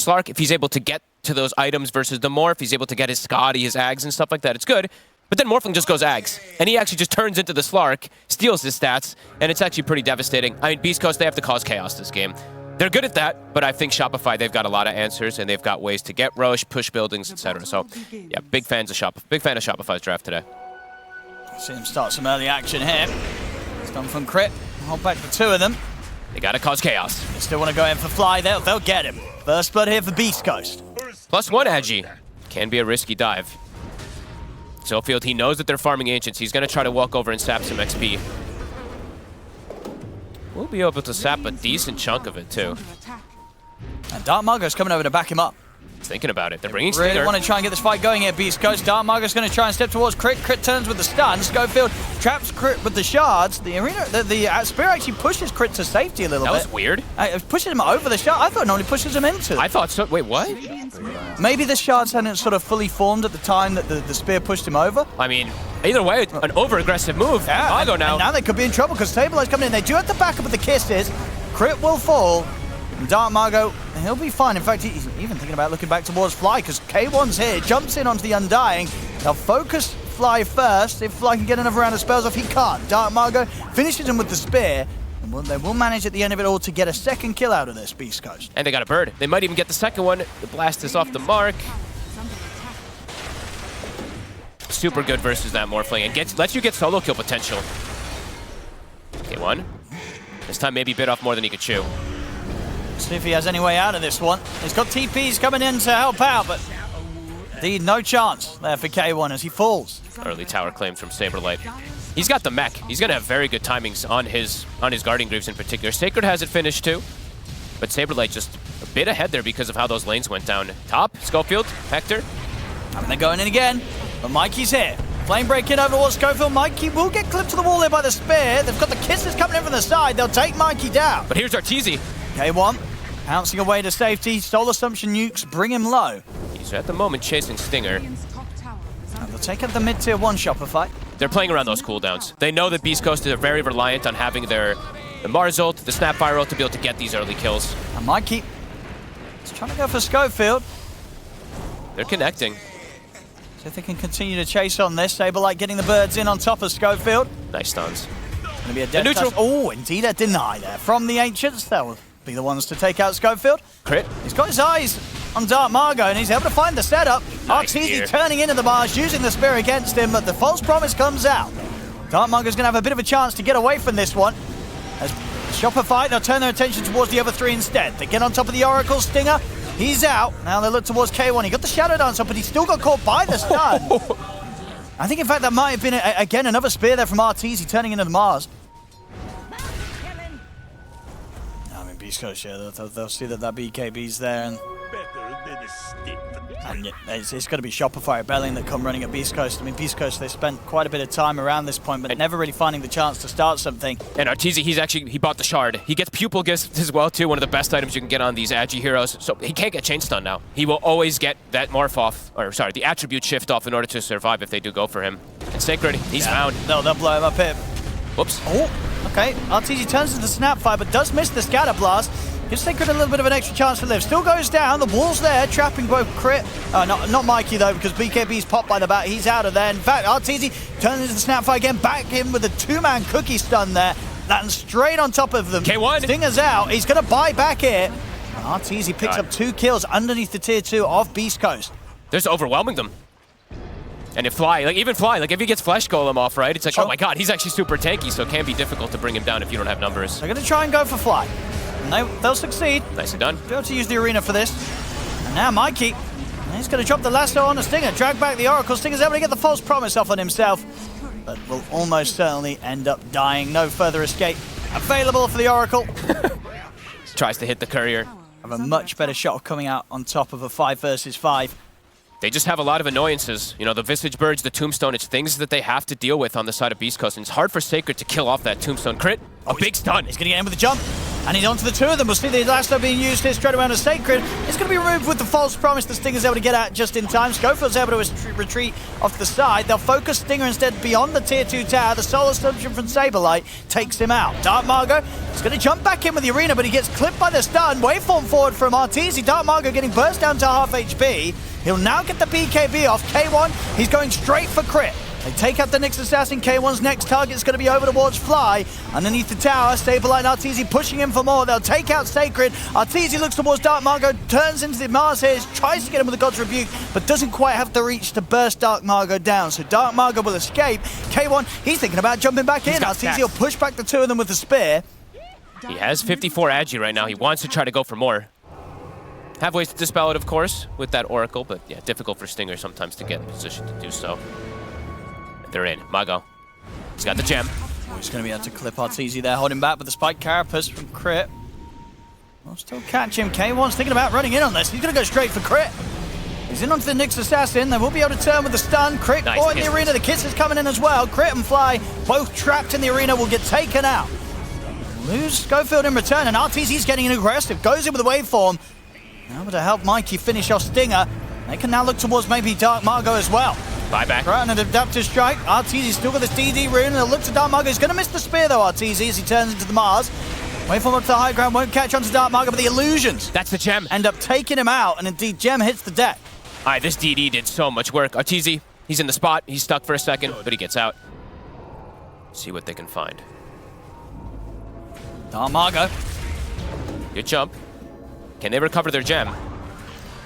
Slark, if he's able to get to those items versus the Morph, he's able to get his Scotty, his Ags, and stuff like that, it's good. But then Morphling just goes Ags, and he actually just turns into the Slark, steals his stats, and it's actually pretty devastating. I mean, Beast Coast, they have to cause chaos this game. They're good at that, but I think Shopify, they've got a lot of answers, and they've got ways to get Roche, push buildings, etc. So, yeah, big fan of Shopify's draft today. See him start some early action here. Stun from Crit. Hold back the two of them. They gotta cause chaos. They still want to go in for Fly. They'll get him. First blood here for Beast Coast. +1 Agi. Can be a risky dive. Sofield, he knows that they're farming Ancients. He's gonna try to walk over and sap some XP. We'll be able to sap a decent chunk of it, too. And Dark Margo's coming over to back him up. Thinking about it. They're bringing Really Stinger. want to try and get this fight going here, Beast Coast. Dark Margo's going to try and step towards Crit. Crit turns with the stun. Schofield traps Crit with the shards. The arena, the Spear actually pushes Crit to safety a little bit. That was weird. It pushes him over the shard. I thought it normally pushes him into. I thought so. Wait, what? Maybe the shards hadn't sort of fully formed at the time that the Spear pushed him over. I mean, either way, an over-aggressive move. Yeah, Margo now. And now they could be in trouble because Stabilize coming in. They do have to back up with the kisses. Crit will fall. And Dark Margo, he'll be fine. In fact, he's even thinking about looking back towards Fly because K1's here, jumps in onto the Undying. They'll focus Fly first. If Fly can get another round of spells off, he can't. Dark Margo finishes him with the spear. And they will manage at the end of it all to get a second kill out of this, Beast Coast. And they got a bird. They might even get the second one. The blast is off the mark. Super good versus that Morphling. And lets you get solo kill potential. K1. This time maybe bit off more than he could chew. See if he has any way out of this one. He's got TPs coming in to help out, but indeed no chance there for K1 as he falls. Early tower claims from Saberlight. He's got the mech. He's going to have very good timings on his Guardian Greaves in particular. Sacred has it finished too, but Saberlight just a bit ahead there because of how those lanes went down. Top, Schofield, Hector. And they're going in again, but Mikey's here. Flame breaking over towards Schofield. Mikey will get clipped to the wall there by the spear. They've got the kisses coming in from the side. They'll take Mikey down. But here's Arteezy. K1 pouncing away to safety. Soul Assumption nukes bring him low. He's at the moment chasing Stinger. And they'll take up the mid-tier 1 Shopify. They're playing around those cooldowns. They know that Beast Coast are very reliant on having the Mars ult, the Snapfire ult to be able to get these early kills. And Mikey is trying to go for Schofield. They're connecting. See if they can continue to chase on this. Saberlight getting the birds in on top of Schofield. Nice stuns. Going to be a dead neutral. Oh, indeed a deny there from the Ancients. That will be the ones to take out Schofield. Crit. He's got his eyes on Dark Margo and he's able to find the setup. Nice Arteezy turning into the Mars, using the spear against him, but the false promise comes out. Dark Margo's going to have a bit of a chance to get away from this one. As Shopify, they'll turn their attention towards the other three instead. They get on top of the Oracle. Stinger, he's out. Now they look towards K1. He got the Shadow Dance up, but he still got caught by the stun. I think, in fact, that might have been, again, another spear there from Arteezy turning into the Mars. I mean, Beast Coast, yeah, they'll see that BKB's there. And it's going to be Shopify Rebellion that come running at Beast Coast. I mean, Beast Coast, they spent quite a bit of time around this point, but never really finding the chance to start something. And Arteezy, he bought the shard. He gets Pupil Gift as well, too, one of the best items you can get on these Agi heroes. So he can't get Chain Stun now. He will always get that morph off, or sorry, the attribute shift off in order to survive if they do go for him. And Sacred, he's found. No, they'll blow him up here. Whoops. Oh, okay. Arteezy turns into Snapfire, but does miss the Scatter Blast. Gives Sacred a little bit of an extra chance to live. Still goes down. The wall's there, trapping both Crit. Not Mikey, though, because BKB's popped by the bat. He's out of there. In fact, Arteezy turns into the Snapfire again. Back in with a two-man cookie stun there. Landing straight on top of them. K1. Stinger's out. He's going to buy back here. Arteezy picks up 2 kills underneath the tier 2 of Beast Coast. They're just overwhelming them. And if Fly, if he gets Flesh Golem off, right, it's like, oh my god, he's actually super tanky, so it can be difficult to bring him down if you don't have numbers. They're going to try and go for Fly. And they'll succeed. Nicely done. Be able to use the arena for this. And now Mikey, he's going to drop the lasso on the Stinger, drag back the Oracle. Stinger's able to get the false promise off on himself, but will almost certainly end up dying. No further escape available for the Oracle. Tries to hit the courier. Have a much better shot of coming out on top of a 5 versus 5. They just have a lot of annoyances. You know, the Visage Birds, the Tombstone, it's things that they have to deal with on the side of Beast Coast, and it's hard for Sacred to kill off that Tombstone. Crit, a big stun. He's going to get in with a jump. And he's onto the two of them. We'll see the lasso being used here straight around a Sacred. It's going to be removed with the false promise. The Stinger's able to get out just in time. Schofield's able to retreat off to the side. They'll focus Stinger instead beyond the tier 2 tower. The solo assumption from Saberlight takes him out. Dark Margo is going to jump back in with the arena, but he gets clipped by the stun. Waveform forward from Arteezy. Dark Margo getting burst down to half HP. He'll now get the BKB off. K1, he's going straight for crit. They take out the Nyx Assassin. K1's next target is going to be over towards Fly. Underneath the tower, Saberlight and Arteezy pushing him for more. They'll take out Sacred. Arteezy looks towards Dark Margo, turns into the Mars here, tries to get him with the God's Rebuke, but doesn't quite have the reach to burst Dark Margo down. So Dark Margo will escape. K1, he's thinking about jumping back in. Arteezy will push back the two of them with the spear. He has 54 agi right now. He wants to try to go for more. Have ways to dispel it, of course, with that Oracle, but yeah, difficult for Stinger sometimes to get in position to do so. They're in. Mago. He's got the gem. He's going to be able to clip Arteezy there, holding back with the Spike Carapace from crit. We'll still catch him. K1's thinking about running in on this. He's going to go straight for crit. He's in onto the Nyx Assassin. They will be able to turn with the stun. Crit nice in the arena. The Kiss is coming in as well. Crit and Fly, both trapped in the arena, will get taken out. Lose Schofield in return, and Arteezy's getting aggressive. Goes in with the waveform. Now to help Mikey finish off Stinger. They can now look towards maybe Dark Margo as well. Buyback. Right, and an adaptive strike. Arteezy's still got this DD rune, and they'll look to Dark Margo. He's going to miss the spear, though, Arteezy, as he turns into the Mars. Waveform up to the high ground, won't catch on to Dark Margo, but the illusions. That's the gem. End up taking him out, and indeed, gem hits the deck. All right, this DD did so much work. Arteezy, he's in the spot. He's stuck for a second, but he gets out. See what they can find. Dark Margo. Good jump. Can they recover their gem?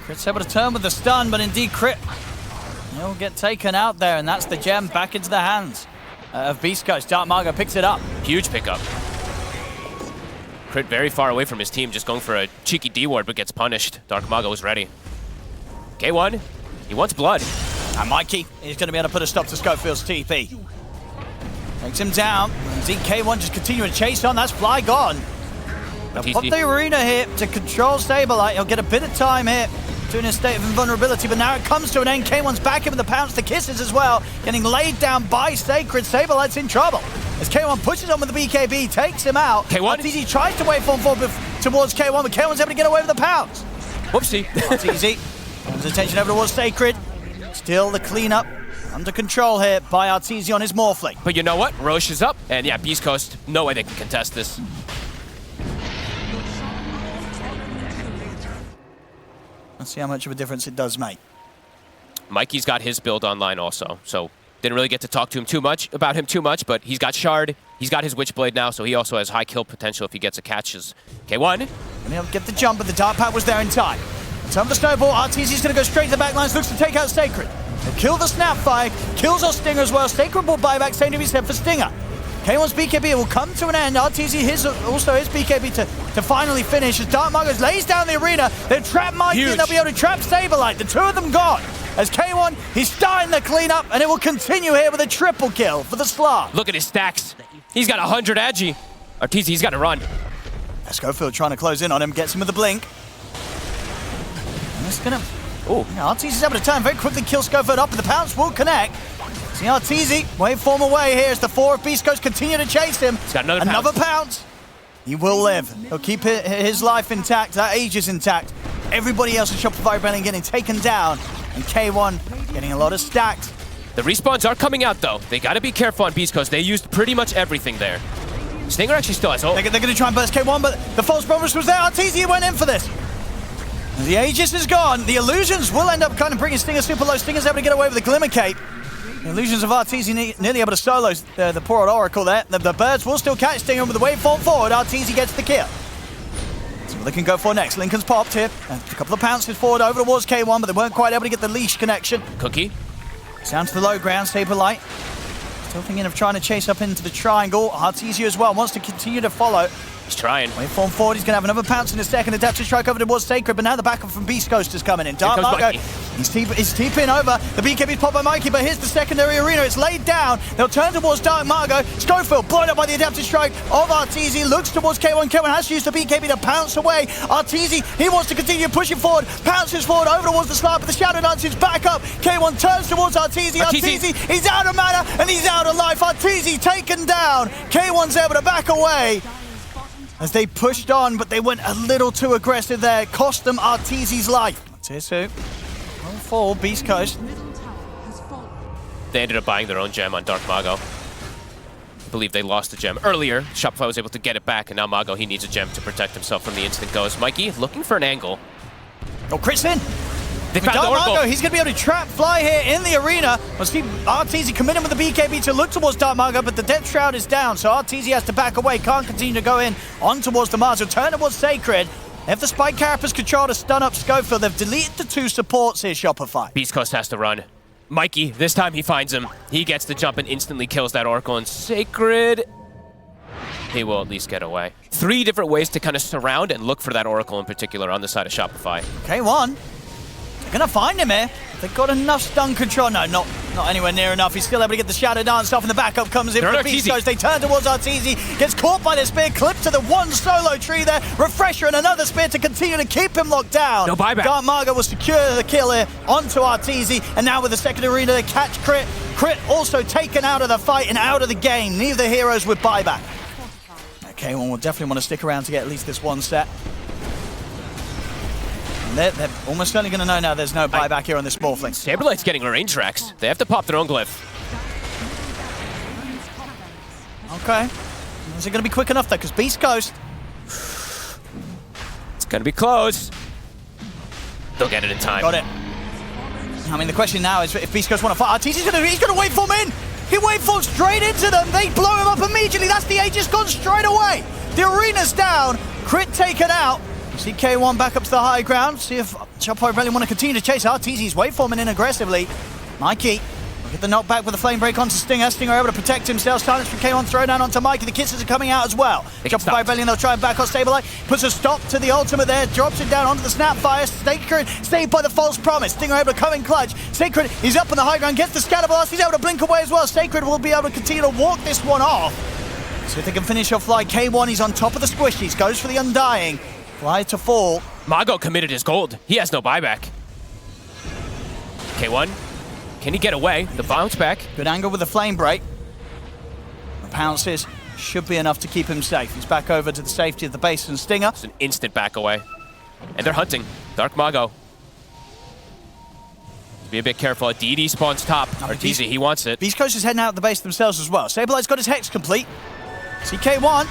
Crit's able to turn with the stun, but indeed Crit, he'll get taken out there, and that's the gem back into the hands of BEASTCOAST. Dark Margo picks it up. Huge pickup. Crit very far away from his team, just going for a cheeky D-ward, but gets punished. Dark Margo is ready. K1, he wants blood. And Mikey is going to be able to put a stop to Schofield's TP. Takes him down. See K1 just continue to chase on. That's Fly gone. They'll pop the arena here to control Saberlight. He'll get a bit of time here to in a state of invulnerability, but now it comes to an end. K1's back in with the pounce, the kisses as well, getting laid down by Sacred. Saberlight's in trouble as K1 pushes on with the BKB, takes him out. K1? Arteezy tries to waveform forward towards K1, but K1's able to get away with the pounce. Whoopsie. Arteezy turns attention over towards Sacred. Still the cleanup under control here by Arteezy on his Morphling. But you know what? Roche is up, and yeah, BEASTCOAST, no way they can contest this. Let's see how much of a difference it does make. Mikey's got his build online also, so didn't really get to talk to him too much, but he's got Shard, he's got his Witchblade now, so he also has high kill potential if he gets a catches. K1. And he'll get the jump, but the Dark Pack was there in time. In terms of the snowball, Arteezy's going to go straight to the back lines, looks to take out Sacred. He'll kill the Snapfire, kills our Stinger as well. Sacred will buy back, same to be said for Stinger. K1's BKB will come to an end. Arteezy also his BKB to finally finish as Dark Margo lays down the arena. They'll trap Mikey and they'll be able to trap Saberlight. The two of them gone. As K1, he's starting the cleanup, and it will continue here with a triple kill for the Slav. Look at his stacks. He's got 100 agi. Arteezy, he's got to run. Schofield trying to close in on him, gets him with the blink. And it's gonna... Oh, yeah, Arteezy's able to turn very quickly, kill Schofield up, and the pounce will connect. See Arteezy, waveform away here as the four of BEASTCOAST continue to chase him. He's got another pounce. He will live. He'll keep his life intact, that age is intact. Everybody else in Shopify Branding getting taken down, and K1 getting a lot of stacks. The respawns are coming out though. They got to be careful on BEASTCOAST. They used pretty much everything there. Stinger actually still has ult. They're going to try and burst K1, but the false promise was there. Arteezy went in for this. The Aegis is gone. The illusions will end up kind of bringing Stinger super low. Stinger's able to get away with the Glimmer Cape. The illusions of Arteezy nearly able to solo the poor old Oracle there. The birds will still catch Stinger with the waveform forward. Arteezy gets the kill. So what they can go for next. Lincoln's popped here. A couple of pounces forward over towards K1, but they weren't quite able to get the leash connection. Cookie. It's down to the low ground. Saberlight still thinking of trying to chase up into the triangle. Arteezy as well wants to continue to follow. He's trying. Waveform forward, he's going to have another pounce in a second. Adaptive strike over towards Sacred, but now the backup from BEASTCOAST is coming in. Dark Margo, he's TPing over. The BKB's popped by Mikey, but here's the secondary arena. It's laid down. They'll turn towards Dark Margo. Schofield, blown up by the adaptive strike of Arteezy, looks towards K1. K1 has to use the BKB to pounce away. Arteezy, he wants to continue pushing forward, pounces forward over towards the slab, but the Shadow Dance is back up. K1 turns towards Arteezy. Arteezy, he's out of mana and he's out of life. Arteezy taken down. K1's able to back away. as they pushed on, but they went a little too aggressive there. Cost them Arteezy's life. Tier 2 will fall, Beast Coast. They ended up buying their own gem on Dark Mago. I believe they lost the gem earlier. Shopify was able to get it back, and now Mago, he needs a gem to protect himself from the instant goes. Mikey looking for an angle. Oh, Chris in. They found the Oracle. Mago, he's going to be able to trap Fly here in the arena. We'll see Arteezy come in with the BKB to look towards Dark Mago, but the Death Shroud is down, so Arteezy has to back away, can't continue to go in on towards the Mars. He'll turn towards Sacred. If the Spike Carapace control to stun up Schofield, they've deleted the 2 supports here, Shopify. Beast Coast has to run. Mikey, this time he finds him. He gets the jump and instantly kills that Oracle, and Sacred, he will at least get away. 3 different ways to kind of surround and look for that Oracle in particular on the side of Shopify. K1, they're going to find him here. They've got enough stun control. No, not anywhere near enough. He's still able to get the Shadow Dance off, and the backup comes in from Beast Coast. They turn towards Arteezy, gets caught by the spear, clipped to the 1 solo tree there. Refresher and another spear to continue to keep him locked down. No buyback. Dark Mago will secure the kill here onto Arteezy, and now with the second arena, they catch Crit. Crit also taken out of the fight and out of the game. Neither heroes with buyback. Okay, one will definitely want to stick around to get at least this 1 set. They're almost certainly going to know now there's no buyback here on this Morphling. Saberlight's getting a range Rex. They have to pop their own glyph. Okay. Is it going to be quick enough though? Because Beast Coast. It's going to be close. They'll get it in time. Got it. I mean, the question now is if Beast Coast want to fight, Arteezy's going to waveform in. He waveforms straight into them. They blow him up immediately. That's the Aegis gone straight away. The arena's down. Crit taken out. See K1 back up to the high ground. See if Shopify really want to continue to chase Arteezy's waveforming in aggressively. Mikey will get the knockback with the flame break onto Stinger. Stinger able to protect himself. Silence from K1 throw down onto Mikey. The kisses are coming out as well. Shopify Rebellion, they'll try and back off Stabilite. Puts a stop to the ultimate there. Drops it down onto the Snapfire. Sacred saved by the false promise. Stinger able to come in clutch. Sacred is up on the high ground. Gets the scatter blast. He's able to blink away as well. Sacred will be able to continue to walk this one off. See if they can finish off Fly. K1, he's on top of the squishies. Goes for the Undying. Fly to fall. Mago committed his gold. He has no buyback. K1, can he get away? The bounce back. Good angle with the flame break. The pounces should be enough to keep him safe. He's back over to the safety of the base and Stinger. It's an instant back away. And they're hunting. Dark Mago. Be a bit careful. DD spawns top. Arteezy, he wants it. Beast Coast is heading out the base themselves as well. Saberlight's got his Hex complete. CK1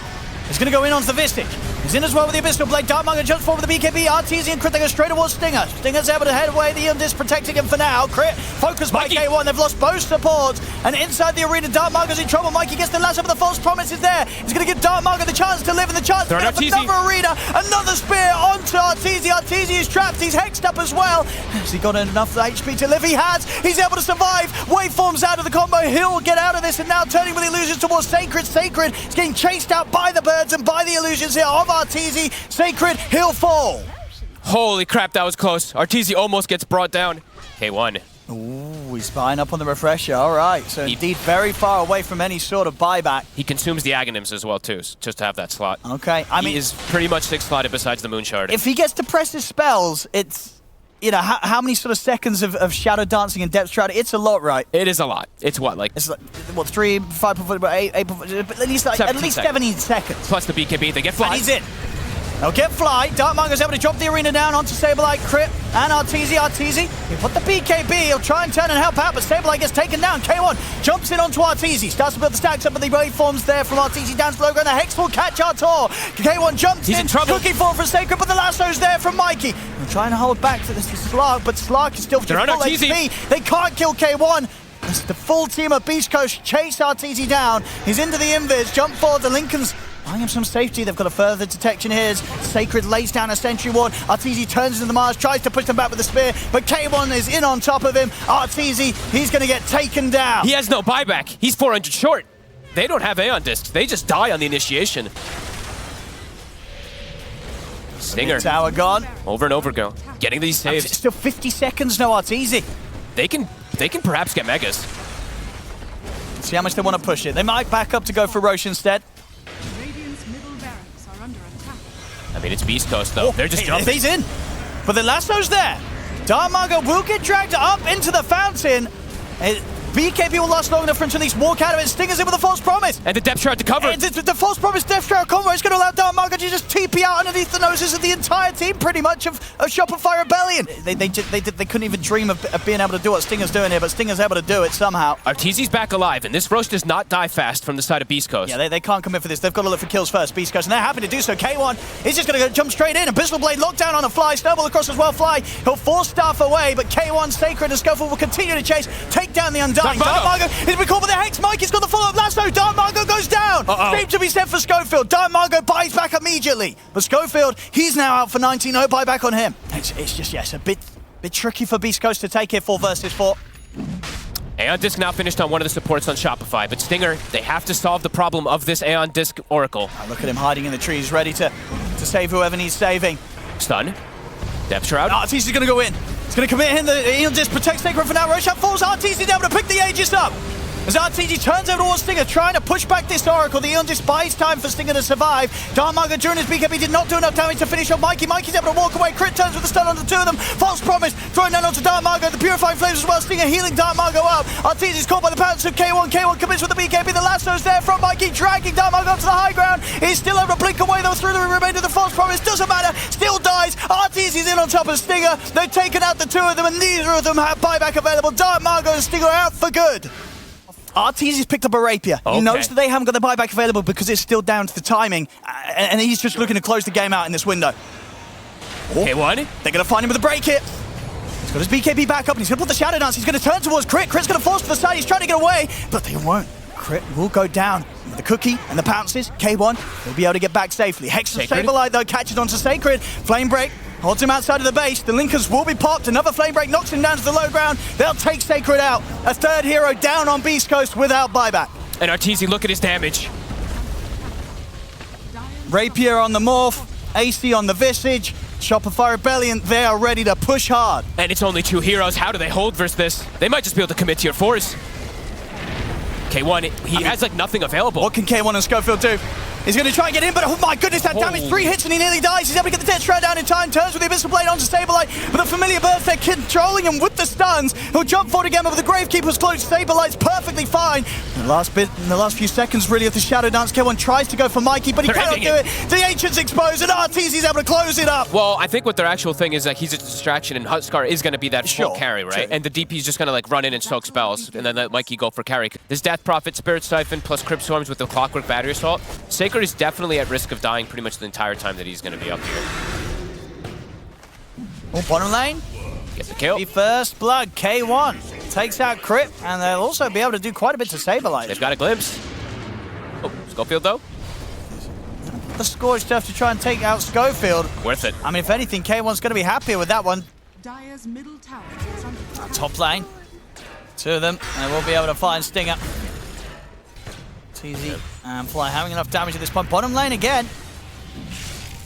is going to go in onto the Vistage. He's in as well with the Abyssal Blade. Dark Mago jumps forward with the BKB. Arteezy and Crit, they go straight towards Stinger. Stinger's able to head away. The Eon Disc protecting him for now. Crit focused by K1. They've lost both supports. And inside the arena, Dark Mago's in trouble. Mikey gets the lasso, but the false promise is there. He's going to give Dark Mago the chance to live and the chance to get another arena. Another spear onto Arteezy. Arteezy is trapped. He's hexed up as well. Has he got enough HP to live? He has. He's able to survive. Waveforms out of the combo. He'll get out of this, and now turning with the illusions towards Sacred. Sacred is getting chased out by the birds and by the illusions here of Arteezy. Sacred, he'll fall. Holy crap, that was close. Arteezy almost gets brought down. K1. Ooh, he's buying up on the refresher. All right, so indeed very far away from any sort of buyback. He consumes the Aghanims as well, too, just to have that slot. Okay, I mean, he is pretty much 6-slotted besides the Moon Shard. If he gets to press his spells, it's, you know, how many sort of seconds of Shadow Dancing and Depth Shroud? It's a lot, right? It is a lot. It's what, like... It's like, what, 3, 5, 8, at least 17 seconds. Plus the BKB, they get Fly. And he's in. They'll get Fly. Dark Mago's able to drop the arena down onto Saberlight, Crit, and Arteezy. He put the BKB. He'll try and turn and help out, but Saberlight gets taken down. K1 jumps in onto Arteezy. Starts to build the stacks up, but the waveforms there from Arteezy down to the low ground. The Hex will catch Artor. K1 jumps in trouble. Looking for Sacred, but the lasso's there from Mikey. They're trying to hold back for this Slark, but Slark is still full HP. They can't kill K1. As the full team of Beast Coast chase Arteezy down. He's into the invis. Jump forward. The Lincolns buying him some safety. They've got a further detection here. Sacred lays down a sentry ward. Arteezy turns into the Mars, tries to push them back with the spear, but K1 is in on top of him. Arteezy, he's going to get taken down. He has no buyback. He's 400 short. They don't have Aeon Discs. They just die on the initiation. Stinger. Tower gone. Over and over go. Getting these saves. It's still 50 seconds, no Arteezy. They can perhaps get Megas. Let's see how much they want to push it. They might back up to go for Roche instead. I mean, it's Beast Coast, though. They're just jumping. He's in. But the lasso's there. Dark Mago will get dragged up into the fountain. BKB will last long enough for him to at least walk out of it. Stinger's in with a false promise. And the depth shroud to cover. And the false promise Death Shroud combo is going to allow Dartmargo to just TP out underneath the noses of the entire team, pretty much, of Shopify Rebellion. They couldn't even dream of being able to do what Stinger's doing here, but Stinger's able to do it somehow. Arteezy's back alive, and this Roche does not die fast from the side of Beast Coast. Yeah, they can't commit for this. They've got to look for kills first, Beast Coast, and they're happy to do so. K1 is just going to jump straight in. Abyssal Blade locked down on the fly. Snowball across as well. Fly. He'll force Staff away, but K1, Sacred, and Schofield will continue to chase, take down the Undying. Dartmargo is been caught with the Hex. Mikey's got the follow-up lasso. Dartmargo goes down. Same to be said for Schofield. Dartmargo buys back immediately, but Schofield, he's now out for 19. No buyback on him. It's just, yes, a bit tricky for Beast Coast to take here 4 versus 4. Aeon Disc now finished on one of the supports on Shopify, but Stinger, they have to solve the problem of this Aeon Disc Oracle. Oh, look at him hiding in the trees, ready to save whoever needs saving. Stun. Depth Shroud. Arteezy's going to go in. He's going to commit him. The Aeon Disc protects Sacred for now. Roshan falls. Arteezy's able to pick the Aegis up. As Arteezy turns over towards Stinger, trying to push back this Oracle. The Aeon Disc buys time for Stinger to survive. Dartmargo during his BKB did not do enough damage to finish off Mikey. Mikey's able to walk away. Crit turns with the stun on the two of them. False promise. Throwing down onto Dartmargo. The Purifying Flames as well. Stinger healing Dartmargo up. Arteezy's caught by the pounce of K1. K1 commits with the BKB. The lasso's there from Mikey, dragging Dartmargo up to the high ground. He's still able to blink away though through the remainder of the false promise. Doesn't matter. Still dies. Arteezy's in on top of Stinger. They've taken out the two of them, and neither of them have buyback available. Dartmargo and Stinger are out for good. Arteezy's picked up a rapier. Okay. He knows that they haven't got the buyback available because it's still down to the timing, and he's just looking to close the game out in this window. K1. They're going to find him with a break hit. He's got his BKB back up, and he's going to put the Shadow Dance. He's going to turn towards Crit. Crit's going to force to the side. He's trying to get away, but they won't. Crit will go down. The cookie and the pounces. K1 will be able to get back safely. Hex and Saberlight, though, catches onto Sacred. Flame Break holds him outside of the base. The Linkers will be popped. Another Flame Break knocks him down to the low ground. They'll take Sacred out. A third hero down on Beast Coast without buyback. And Arteezy, look at his damage. Rapier on the Morph. AC on the Visage. Shopify Rebellion, they are ready to push hard. And it's only 2 heroes. How do they hold versus this? They might just be able to commit tier 4s. K1, he has like nothing available. What can K1 and Schofield do? He's going to try and get in, but oh my goodness, that damage. 3 hits and he nearly dies. He's able to get the Death Shroud down in time. Turns with the Abyssal Blade onto Saberlight. But the Familiar Birth, they're controlling him with the stuns. He'll jump forward again, but with the Gravekeeper's close, Saberlight's perfectly fine. In the last few seconds, really, of the Shadow Dance, K1 tries to go for Mikey, but he cannot do it. The Ancient's exposed, and Arteezy's able to close it up. Well, I think what their actual thing is, like, he's a distraction, and Huskar is going to be that full carry, right? Sure. And the DP's just going to, like, run in and soak spells, and then let Mikey go for carry. This Death Prophet, Spirit Siphon, plus Crypt Swarms with the Clockwork Battery Assault. Sacred is definitely at risk of dying pretty much the entire time that he's going to be up here. Oh, bottom lane. Get the kill. The first blood, K1 takes out Crypt, and they'll also be able to do quite a bit to Saberlight. They've got a glimpse. Oh, Schofield, though. The Scorched stuff to try and take out Schofield. Worth it. I mean, if anything, K1's going to be happier with that one. Dire's middle tower is under attack. Top lane. 2 of them, and we'll be able to find Stinger. TZ and Fly having enough damage at this point. Bottom lane again.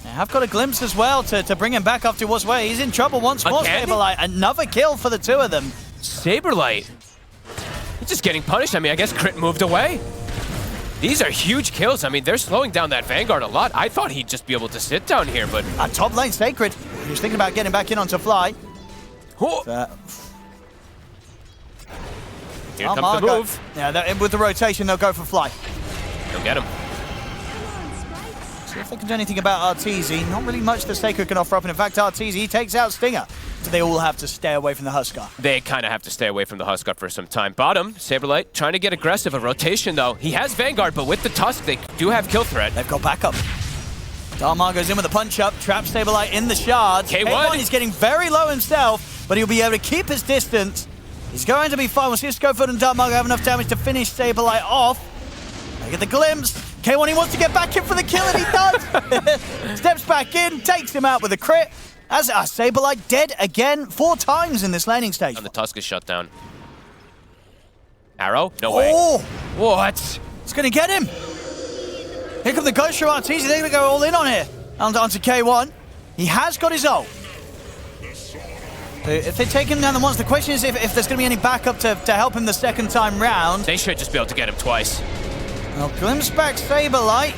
They have got a glimpse as well to bring him back up to what's where. He's in trouble once more. Saberlight, another kill for the 2 of them. Saberlight. He's just getting punished. I mean, I guess Crit moved away. These are huge kills. I mean, they're slowing down that Vanguard a lot. I thought he'd just be able to sit down here, but... Top lane, Sacred. He was thinking about getting back in onto Fly. Here comes the move. Yeah, with the rotation, they'll go for Fly. They'll get him. See if they can do anything about Arteezy. Not really much that Sacred can offer up, and in fact, Arteezy, he takes out Stinger. So they all have to stay away from the Huskar. They kind of have to stay away from the Huskar for some time. Bottom, Saberlight trying to get aggressive. A rotation, though. He has Vanguard, but with the Tusk, they do have kill threat. They've got backup. Dartmargo's in with a punch-up. Traps Saberlight in the shards. K1 is getting very low himself, but he'll be able to keep his distance. He's going to be fine. We'll see if Schofield and Dartmargo have enough damage to finish Saberlight off. They get the glimpse. K1, he wants to get back in for the kill, and he does. Steps back in, takes him out with a crit. As Saberlight dead again 4 times in this laning stage. And the Tusk is shut down. Arrow? No way. Oh! What? It's going to get him. Here come the Ghost from Arteezy. They're going to go all in on here. Onto K1. He has got his ult. If they take him down the once, the question is if there's going to be any backup to help him the second time round. They should just be able to get him twice. Well, glimpse back Saberlight.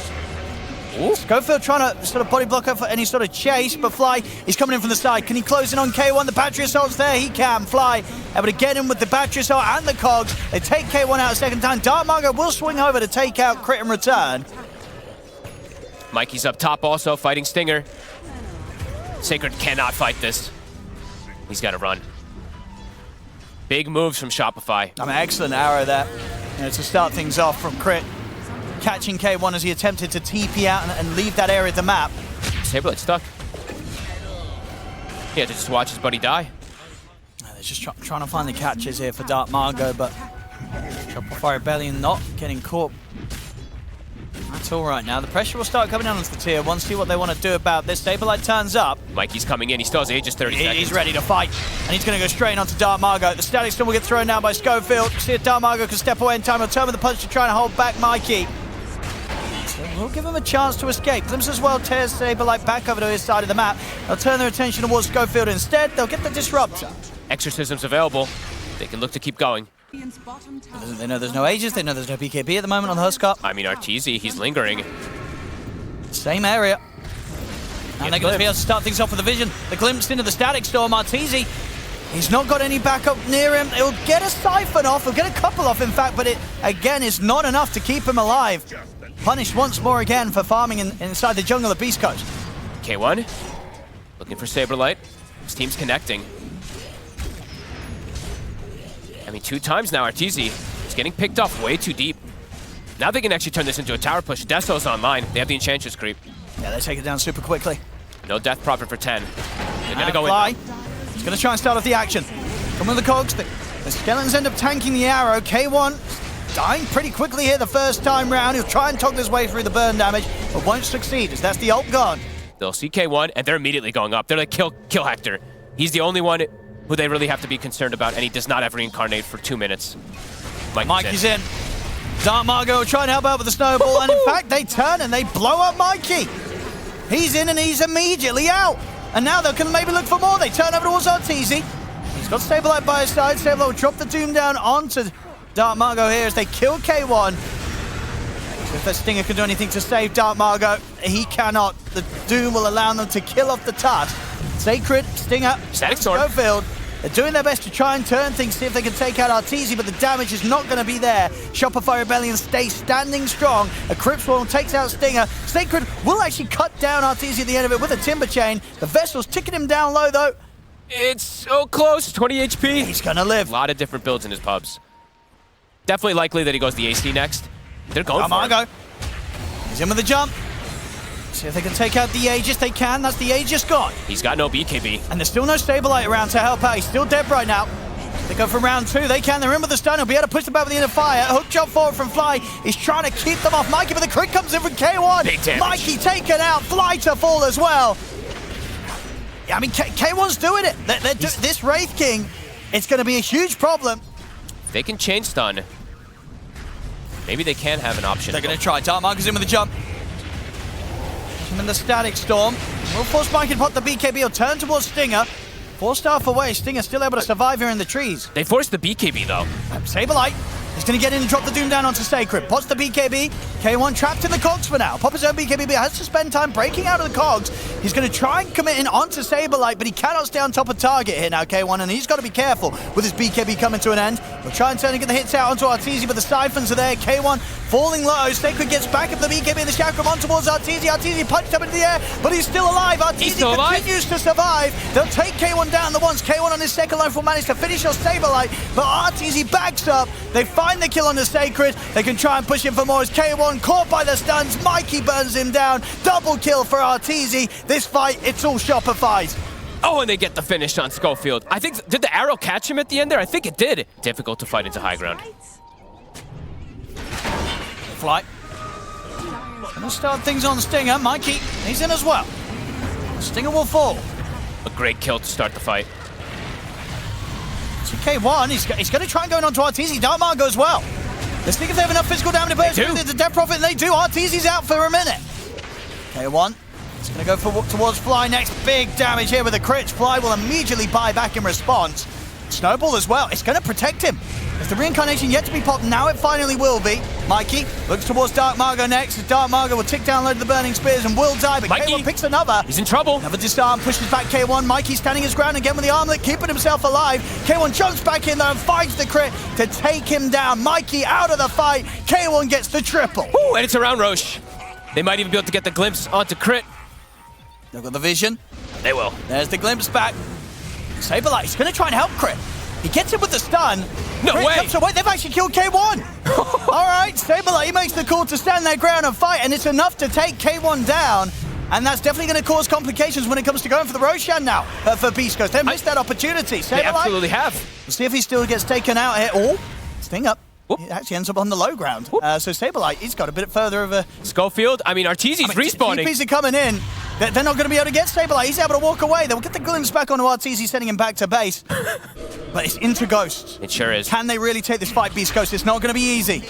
Schofield trying to sort of body block up for any sort of chase, but Fly, he's coming in from the side. Can he close in on K1? The battery assault's there. He can. Fly able to get in with the battery assault and the cogs. They take K1 out a second time. Dark Margo will swing over to take out Crit in return. Mikey's up top also, fighting Stinger. Sacred cannot fight this. He's got to run. Big moves from Shopify. I mean, excellent arrow there, to start things off from Crit. Catching K1 as he attempted to TP out and leave that area of the map. Saberlight stuck. He had to just watch his buddy die. They're just trying to find the catches here for Dark Margo, but Shopify Rebellion not getting caught. That's all right now. The pressure will start coming down onto the tier 1. See what they want to do about this. Saberlight turns up. Mikey's coming in. He still has Aegis 30 seconds. He's ready to fight. And he's going to go straight onto Dark Margo. The static storm will get thrown down by Schofield. See if Dark Margo can step away in time. He'll turn with the punch to try and hold back Mikey. We'll give him a chance to escape. Glimpse as well tears Saberlight back over to his side of the map. They'll turn their attention towards Schofield instead. They'll get the Disruptor. Exorcism's available. They can look to keep going. They know there's no Aegis. They know there's no BKB at the moment on the Huskar. I mean, Arteezy, he's lingering. Same area. And they're going to be able to start things off with a vision. The glimpse into the static storm. Arteezy, he's not got any backup near him. He'll get a siphon off. He'll get a couple off, in fact, but it, again, is not enough to keep him alive. Punished once more again for farming inside the jungle of Beast Coast. K1, looking for Saberlight. His team's connecting. I mean, 2 times now, Arteezy is getting picked off way too deep. Now they can actually turn this into a tower push. Deso's online. They have the Enchantress creep. Yeah, they take it down super quickly. No Death Prophet for 10. They're going to go Fly. in. He's going to try and start off the action. Come with the cogs. The skeletons end up tanking the arrow. K1 dying pretty quickly here the first time round. He'll try and toggle his way through the burn damage, but won't succeed as that's the ult gone. They'll see K1, and they're immediately going up. They're like, kill Hector. He's the only one who they really have to be concerned about, and he does not ever reincarnate for 2 minutes. Mikey's in. Dark Margo will try and help out with the snowball, and in fact, they turn and they blow up Mikey. He's in and he's immediately out. And now they can maybe look for more. They turn over towards Arteezy. He's got Saberlight by his side. Saberlight will drop the Doom down onto Dark Margo here as they kill K1. If the Stinger can do anything to save Dark Margo, he cannot. The Doom will allow them to kill off the Tusk. Sacred, Stinger, Static Storm. Schofield. They're doing their best to try and turn things, see if they can take out Arteezy, but the damage is not going to be there. Shopify Rebellion stays standing strong. A Crypt Swarm takes out Stinger. Sacred will actually cut down Arteezy at the end of it with a Timber Chain. The Vessel's ticking him down low, though. It's so close, 20 HP. He's going to live. A lot of different builds in his pubs. Definitely likely that he goes the AC next. They're going for it. He's in with the jump. See if they can take out the Aegis. They can. That's the Aegis gone. He's got no BKB. And there's still no Saberlight around to help out. He's still dead right now. They go for round 2. They can. They're in with the stun. He'll be able to push them back with the inner fire. Hook jump forward from Fly. He's trying to keep them off Mikey, but the crit comes in from K1. Big damage. Mikey taken out. Fly to fall as well. Yeah, I mean, K1's doing it. This Wraith King, it's going to be a huge problem. They can chain stun. Maybe they can have an option. They're going to try. Dark Margo's in with the jump. Him in the Static Storm. Will force Mikey to pop the BKB. He'll turn towards Stinger. 4-star away. Stinger still able to survive here in the trees. They forced the BKB, though. Saberlight. He's going to get in and drop the Doom down onto Sacred. Pots the BKB. K1 trapped in the cogs for now. Pop his own BKB, but has to spend time breaking out of the cogs. He's going to try and commit in onto Saberlight, but he cannot stay on top of target here now, K1, and he's got to be careful with his BKB coming to an end. He'll try and turn and get the hits out onto Arteezy, but the siphons are there. K1 falling low. Sacred gets back up the BKB and the Chakram on towards Arteezy. Arteezy punched up into the air, but he's still alive. Arteezy continues to survive. They'll take K1 down the once. K1 on his second life will manage to finish off Saberlight, but Arteezy backs up. They find the kill on the Sacred. They can try and push him for more as K1 caught by the stuns. Mikey burns him down. Double kill for Arteezy. This fight, it's all Shopify's. Oh, and they get the finish on Schofield. I think, did the arrow catch him at the end there? I think it did. Difficult to fight into high ground. Flight. Gonna start things on Stinger. Mikey, he's in as well. Stinger will fall. A great kill to start the fight. So K1, he's going to try and go in onto Arteezy. Dark Margo as well. Let's think if they have enough physical damage to burst through the Death Prophet, and they do. Arteezy's out for a minute. K1, he's going to go towards Fly next. Big damage here with the crits. Fly will immediately buy back in response. Snowball as well. It's going to protect him. Is the reincarnation yet to be popped? Now it finally will be. Mikey looks towards Dark Margo next. Dark Margo will tick down load of the burning spears and will die, but Mikey. K1 picks another. He's in trouble. Another disarm pushes back K1. Mikey standing his ground again with the armlet, keeping himself alive. K1 jumps back in there and finds the crit to take him down. Mikey out of the fight. K1 gets the triple. Ooh, and it's around Roche. They might even be able to get the glimpse onto crit. They've got the vision. They will. There's the glimpse back. Saberlight is going to try and help crit. He gets him with the stun. No Crit way. jumps away. They've actually killed K1. All right, Saberlight, he makes the call to stand their ground and fight, and it's enough to take K1 down. And that's definitely going to cause complications when it comes to going for the Roshan now for BEASTCOAST. They missed that opportunity. They absolutely have. We'll see if he still gets taken out here. Oh, sting up. Whoop. He actually ends up on the low ground. So Saberlight, he's got a bit further of a... Schofield, I mean, Arteezy's respawning. TPs are coming in. They're not going to be able to get Saberlight. He's able to walk away. They'll get the glimpse back onto Arteezy, sending him back to base. But it's into Ghost. It sure is. Can they really take this fight, BEASTCOAST? It's not going to be easy.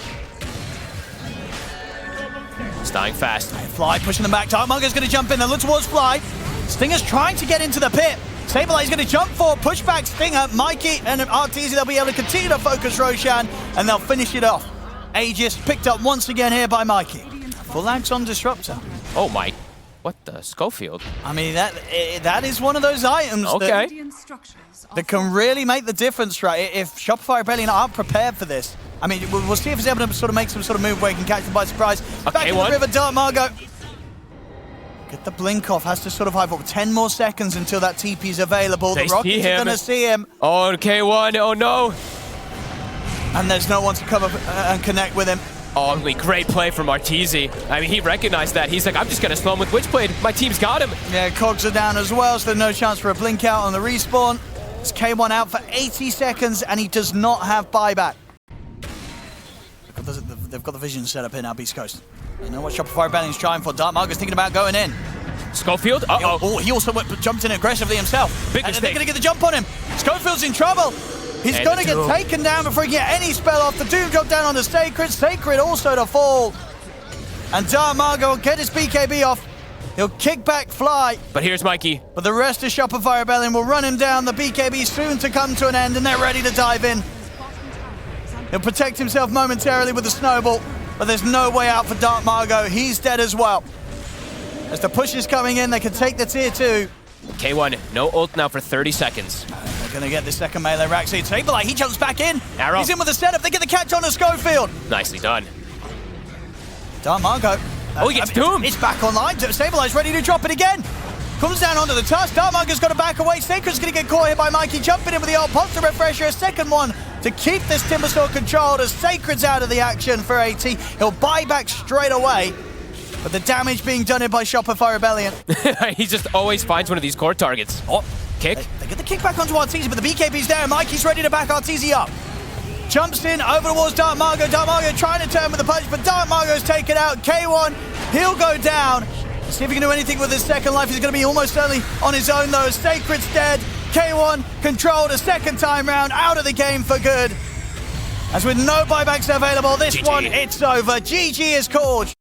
It's dying fast. Fly pushing them back. Dark Munger's going to jump in. They look towards Fly. Stinger's trying to get into the pit. Saberlight's going to jump forward, push back Stinger. Mikey and Arteezy, they'll be able to continue to focus Roshan, and they'll finish it off. Aegis picked up once again here by Mikey. Full axe on Disruptor. Oh my, what the Schofield? I mean, that is one of those items Okay. that can really make the difference, right? If Shopify Rebellion aren't prepared for this. I mean, we'll see if he's able to sort of make some sort of move where he can catch them by surprise. Back in the river, Dark Margo. Get the blink off, has to sort of hide for 10 more seconds until that TP is available. They the Rockets are going to see him. Oh, K1, oh no. And there's no one to come up and connect with him. Oh, I mean, great play from Arteezy. I mean, he recognized that. He's like, I'm just going to slow him with Witchblade. My team's got him. Yeah, cogs are down as well, so there's no chance for a blink out on the respawn. It's K1 out for 80 seconds, and he does not have buyback. They've got the vision set up here now, BEASTCOAST. They know what Shopify Rebellion's trying for. Dark Margo's thinking about going in. Schofield? Uh-oh. Oh, he also jumped in aggressively himself. Big and mistake. they're going to get the jump on him. Schofield's in trouble. He's going to get taken down before he can get any spell off. The Doom drop down on the Sacred. Sacred also to fall. And Dark Margo will get his BKB off. He'll kick back Fly. But here's Mikey. But the rest of Shopify Rebellion will run him down. The BKB soon to come to an end, and they're ready to dive in. He'll protect himself momentarily with the snowball, but there's no way out for Dark Margo. He's dead as well. As the push is coming in, they can take the tier 2. K1, no ult now for 30 seconds. They're going to get the second melee rack seed. Saberlight, he jumps back in. Arrow. He's in with the setup. They get the catch on to Schofield. Nicely done. Dark Margo. Oh, he gets doomed. It's back online. Saberlight's ready to drop it again. Comes down onto the tusk. Dark Margo's got to back away. Sacred's going to get caught here by Mikey. Jumping in with the ult. Pops the refresher. A second one to keep this Timbersaw controlled as Sacred's out of the action for AT. He'll buy back straight away. But the damage being done here by Shopify Rebellion. He just always finds one of these core targets. Oh, kick. They get the kick back onto Arteezy, but the BKB's there. Mikey's ready to back Arteezy up. Jumps in over towards Dark Margo. Dark Margo trying to turn with the punch, but Dark Margo's taken out. K1, he'll go down. See if he can do anything with his second life. He's going to be almost certainly on his own, though. Sacred's dead. K1 controlled a second time round, out of the game for good. As with no buybacks available, this GG. one, it's over. GG is called.